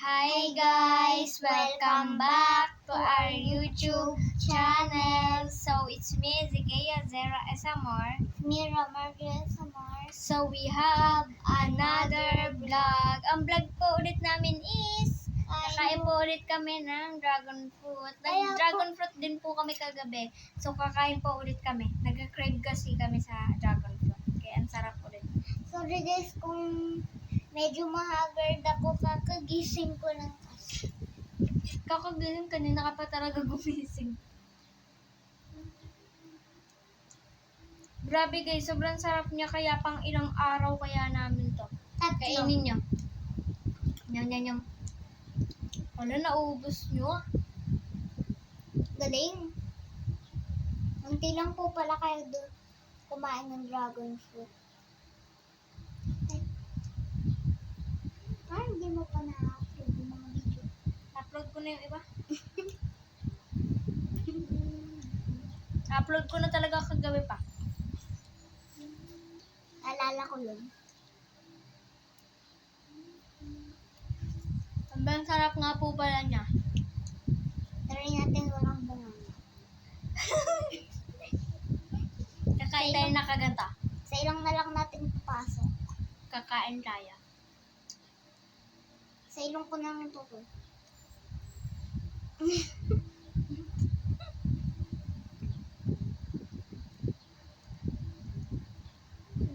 Hi guys! Welcome back to our YouTube channel. So, it's me, Zigea Zera Esamor. Mira Maria Samar. So, we have another vlog. Ang vlog po ulit namin is, kakain po ulit kami ng dragon fruit. Nag-dragon fruit din po kami kagabi. So, kakain po ulit kami. Nag-crave kasi kami sa dragon fruit. Kaya ang sarap ulit. Sorry guys kung medyo mahagard ako, kakagising ko lang kasi. Kakagising, kanina ka pa talaga gumising. Grabe guys, sobrang sarap niya kaya pang ilang araw kaya namin to. Kainin nyo. Nyam. Wala, naubos nyo. Galing. Unti lang po pala kayo doon kumain ng dragon fruit. Parang hindi mo pa na-upload yung mga video. Upload ko na yung iba. Upload ko na talaga kagabi pa. Naalala ko yun. Sobrang sarap nga po pala niya. Try natin walang banana. Kakain tayo na kaganta. Sa ilang na lang natin papasok. Kakain tayo. Sa ilong ko namin to.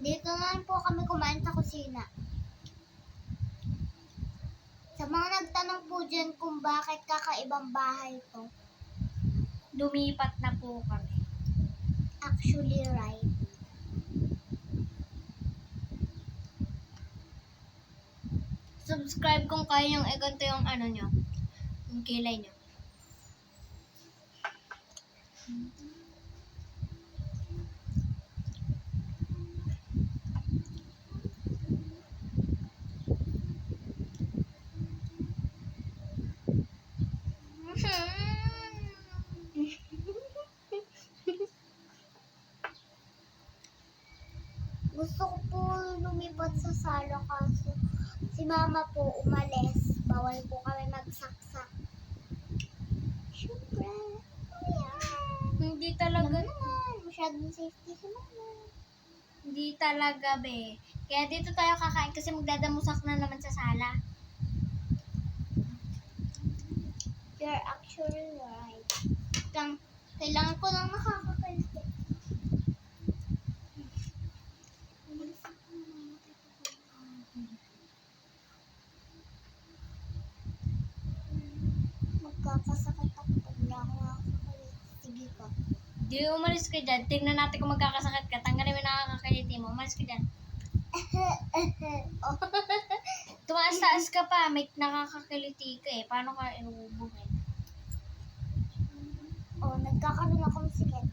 Dito naman po kami kumain sa kusina. Sa mga nagtanong po dyan kung bakit kakaibang bahay to, Lumipat na po kami. actually right. Subscribe kung kaya yung iganto yung ano nyo. Yung kilay nyo. Gusto ko po lumipat sa sala kaso si mama po umalis. Bawal po kami magsaksak. Siyempre. Hindi talaga. Naman, masyadong safety si mama. Hindi talaga, be. Kaya dito tayo kakain kasi magdadamusak na naman sa sala. You're actually right. Kailangan ko lang nakakakalite. Magkakasakit ako pag wala akong nakakakalite. Sige ka. Di umalis ka dyan. Tingnan natin kung magkakasakit ka. Tanggalin mo yung nakakakaliti mo. Umalis ka dyan. Oh. Tumaas-taas ka pa. May nakakakaliti ka eh. Paano ka inuubuhin? Oh, nagkakaroon ako ng sikit.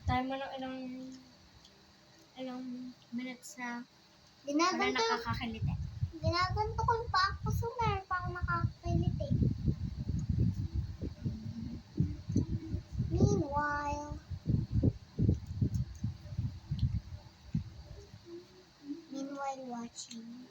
Tayo mo ng ilang minutes na wala Ginaganto nakakakaliti. ko yung paa ko so meron pa akong nakakakalite. Meanwhile watching.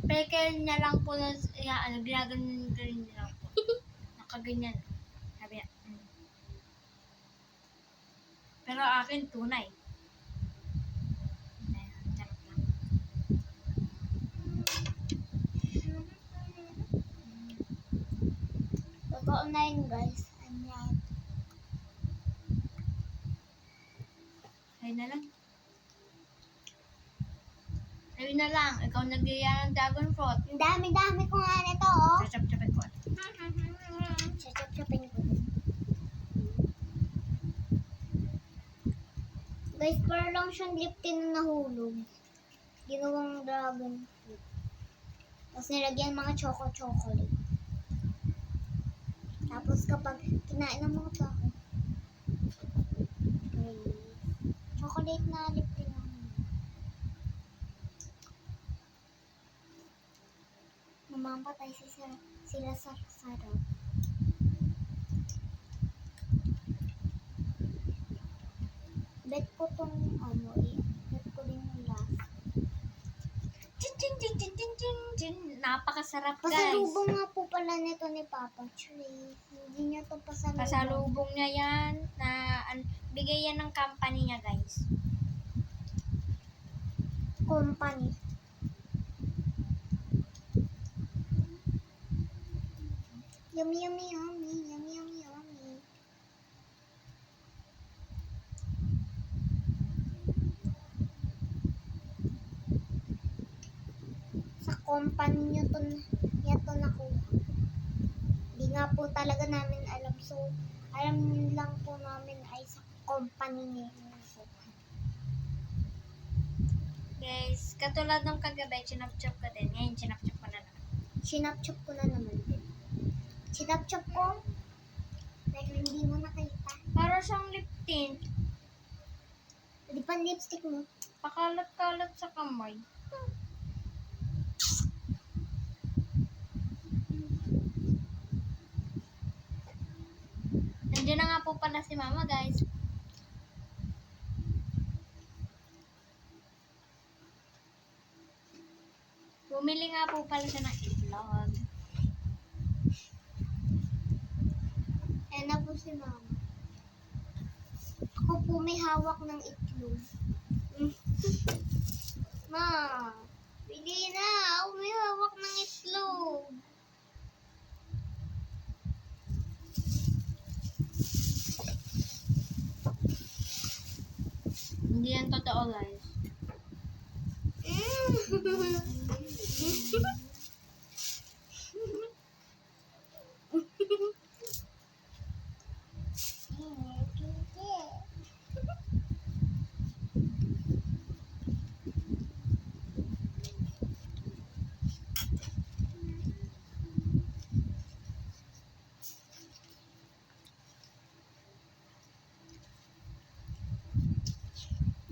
Peke niya lang po na ginaganyan niya lang po. Nakaganyan. Sabi niya. Pero akin tunay. Charot lang. Totoo na yun guys. Ayan. Ayun na lang. Ayun na lang. Ikaw nagyaya ng dragon fruit. Ang dami-dami ko nga nito oh. Sasap-sapin ko. Sasap-sapin ko. Guys, parang lang siyang lip tin na nahulog. Ginawang dragon fruit. Tapos nilagyan mga chocolate. Tapos kapag kinain ng mga tao, chocolate na lip din namin. Mamamatay sila sa sarap. Bet ko tong bet ko din yung last. Chin, chin, chin, chin, chin, chin, chin. Napakasarap, guys. Pasalubong nga po pala nito ni Papa Trace. Hindi niya to pasalubong. Pasalubong niya yan na bigay yan ng company niya, guys. Company. Yummy, yummy, yummy, yummy, yummy, yummy. Sa company niyo to nakuha. Hindi nga po talaga namin alam. So, alam lang po namin ay sa company niya. Guys, katulad ng kagabi, chinap-chop ko din. Ngayon, chinap-chop ko na naman. Sinapchop ko na naman din. Sinapchop ko. Pero hindi mo nakita. Para siyang lip tint. Di pa lipstick mo. Pakalat-kalat sa kamay. Nandiyan na nga po pala si Mama, guys. Bumili nga po pala siya ng itlog. Ayan na po si Mama. Ako po may hawak ng itlog. Ma, bili na. Ako may hawak ng itlog. Hindi yan totoo, guys.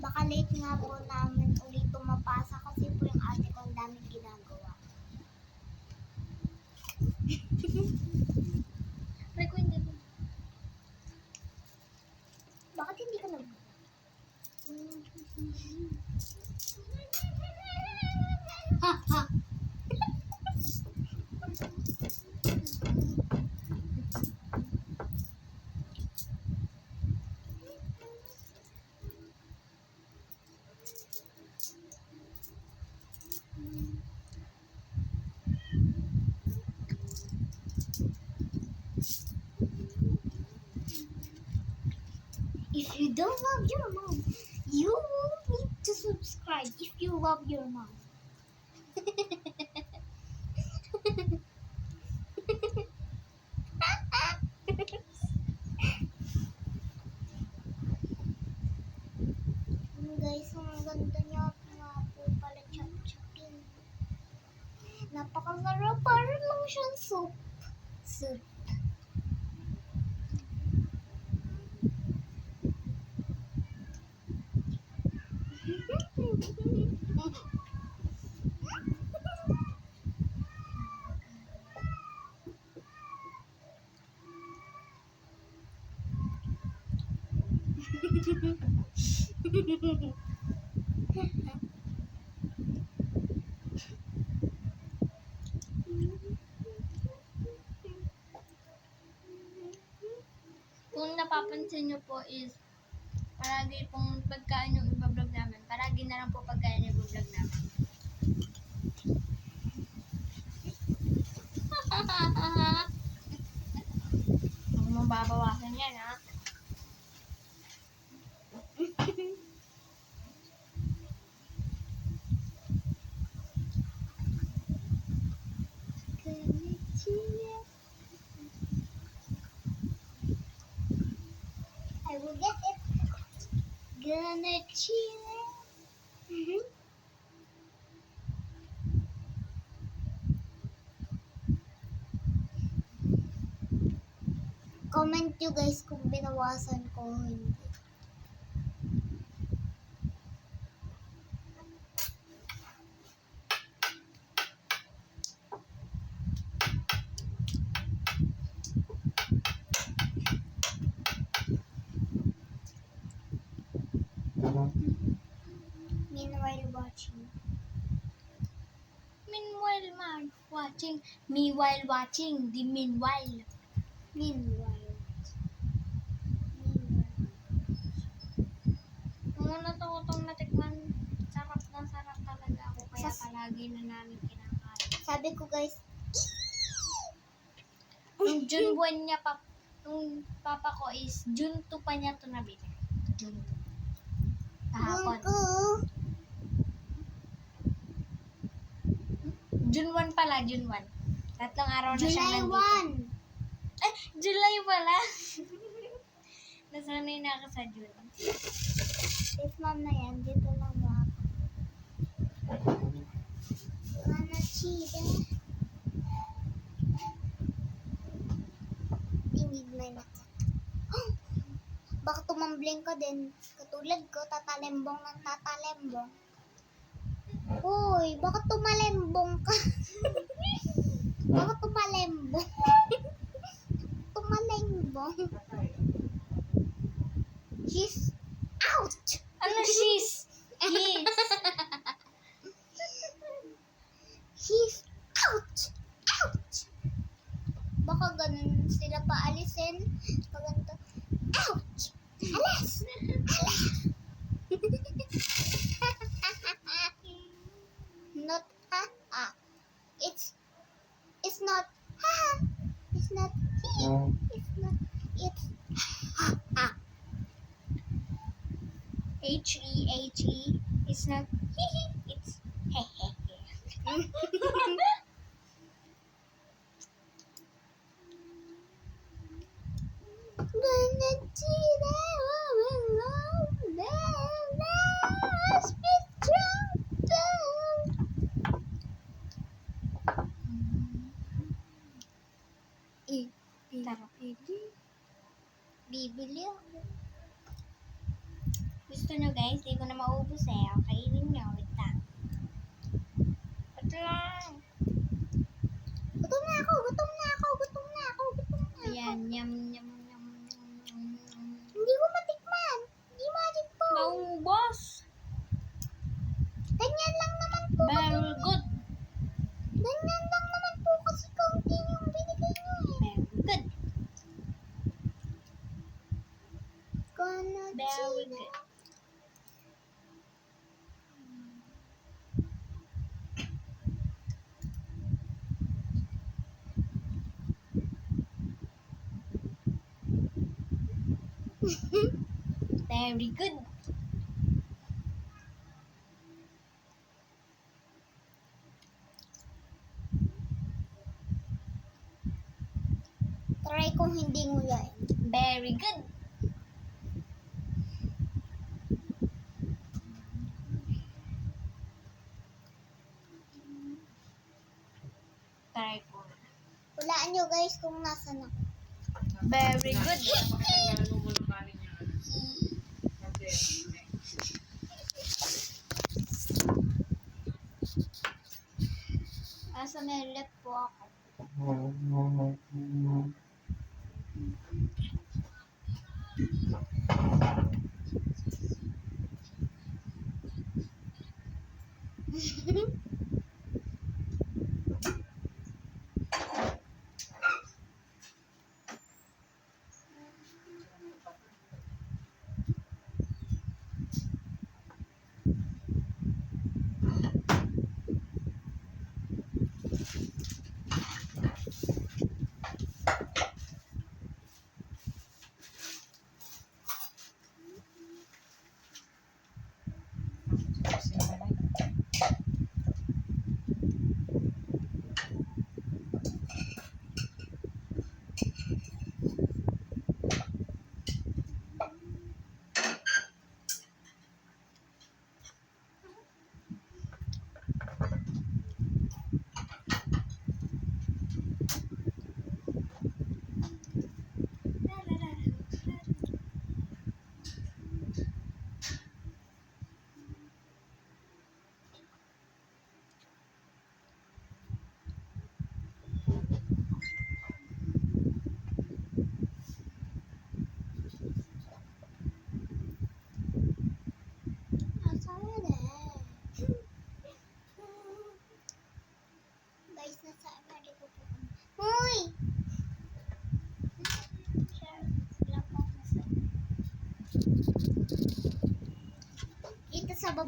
Baka late nga po namin ulit tumapasa kasi po yung ate ko ang daming ginagawa. Like, hindi po. Bakit hindi ka nag... Ha ha! If you don't love your mom, you won't need to subscribe if you love your mom. Guys, ang ganda niya nga po pala chop-chopping. Napakasarap. Parang lang siyang soup. Soup. Kung napapansin nyo po is, palagi pong pagkain yung ibablog namin. Palagi na lang po pagkain yung ibablog namin. Huwag mo babawasan yan, ha? I will get it. Gonna chill. Comment nyo guys kung binawasan ko o hindi. Meanwhile watching. Meanwhile watching, the meanwhile. Meanwhile. Muna to itong natikman. Sarap na sarap talaga ako. Kaya Sas- palagi na namin kinakain. Sabi ko guys, Nung June buwan niya pa, nung papa ko is June 2 pa niya to nabili. June 2. Kahapon. ko. June 1 pala, June 1. Tatlong araw na siya July nandito. 1. Eh, July pala. Nasanay na ako sa June. If mom na yan, dito lang mo ako. Wanna cheat eh? Tingid na nakat. Baka tumambling ka din. Katulad ko, tatalembong ng tatalembong. Uy, baka tumalembong ka. Baka tumalembong. Tumalembong. She's out! Ano she's? Yes. He's out! Out! Baka ganun sila paalisin. Pag ganito, ouch! Alas! Alas! Not ha-ha. It's not ha-ha. It's not he. It's not, it's ha-ha. H-E-H-E. It's not hee-hee. It's he-he-he. Gonna cheat Sarap. Bibili ako. Gusto nyo guys, di ko na maubos eh. Kainin nyo. Wait lang. Ito lang. Gutom na ako, gutom na ako, gutom na ako, gutom na ako. Ayan. Yum, yum, yum, yum, yum. Hindi ko matikman. Hindi magic po. Naubos. Ganyan lang naman po. Very good. Ganyan lang naman po kasi kaunti yung binigay nyo eh. Very good. Gonna Very cheat. good. Very good. Try kung hindi nguyain. Very good. Try ko. Hulaan nyo guys kung nasan ako. Very good. Nasa may left po ako.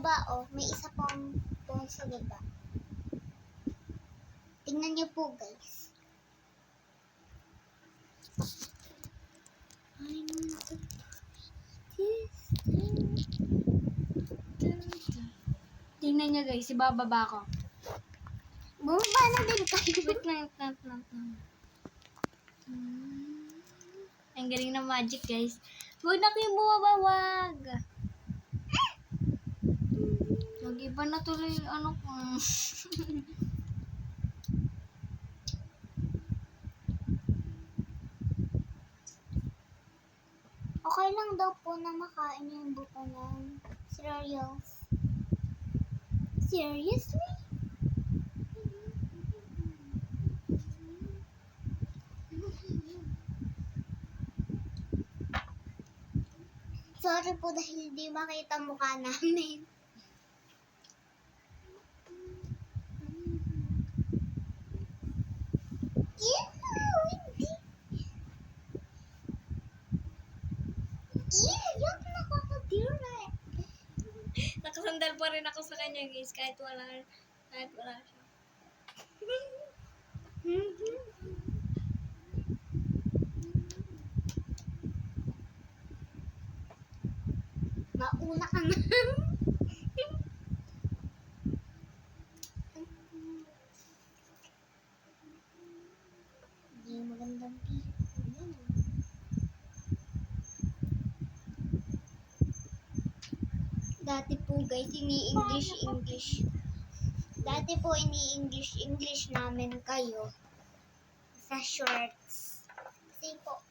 baba, oh. May isa pang phone sa baba. Tingnan niyo po, guys. I'm the Tingnan niyo guys, ibababa ko. Bumaba na din kayo. Wait lang. Ang galing ng magic guys. Huwag na kayong bumabawag. Mag-iba na tuloy yung ano ko. Okay lang daw po na makain yung buto ng cereals. Seriously? Sorry po dahil hindi makita mukha namin. Hindi. Yuck, nakakadira. Nakasandal pa rin ako sa kanya guys, kahit wala siya. Mauna ka na. Hindi magandang pili. Dati po guys, ini-English. Dati po ini-English namin kayo sa shorts. Kasi po,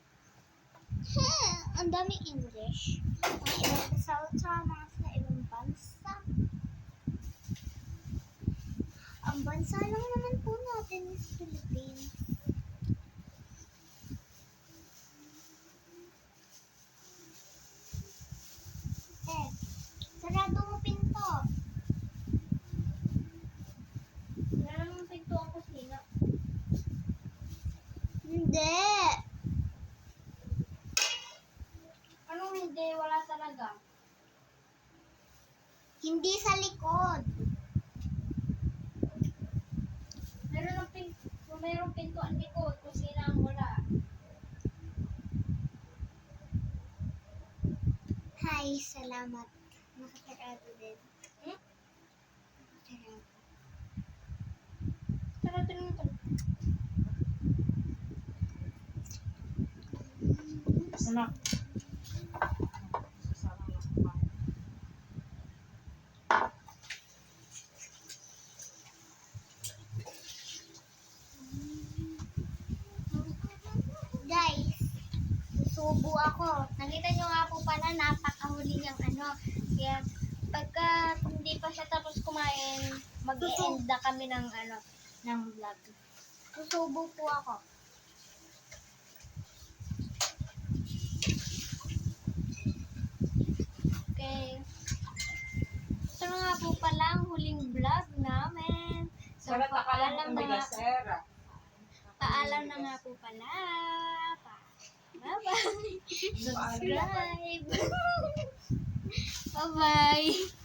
ang daming English. Mga ibang salsa, mga sa ibang bansa. Ang bansa lang naman po natin is Philippines. Sarado mo pinto. Wala namang pinto ang kusina. Hindi. Anong hindi? Wala talaga. Hindi sa likod. Kung mayroong pinto ang likod, kusina ang wala. Hi, salamat. Nakasarado din. Nakasarado. Sarado naman ito. Anak. Guys, susubo ako. Nakita nyo nga po pala, napakahuli niyang ano. Kaya pagka hindi pa siya tapos kumain, mag-e-end na kami ng ano, ng vlog. Susubo po ako. Okay. Ito na nga po pala ang huling vlog namin. So, paalam na nga. Paalam na nga po pala. Bye-bye. Subscribe. Bye-bye.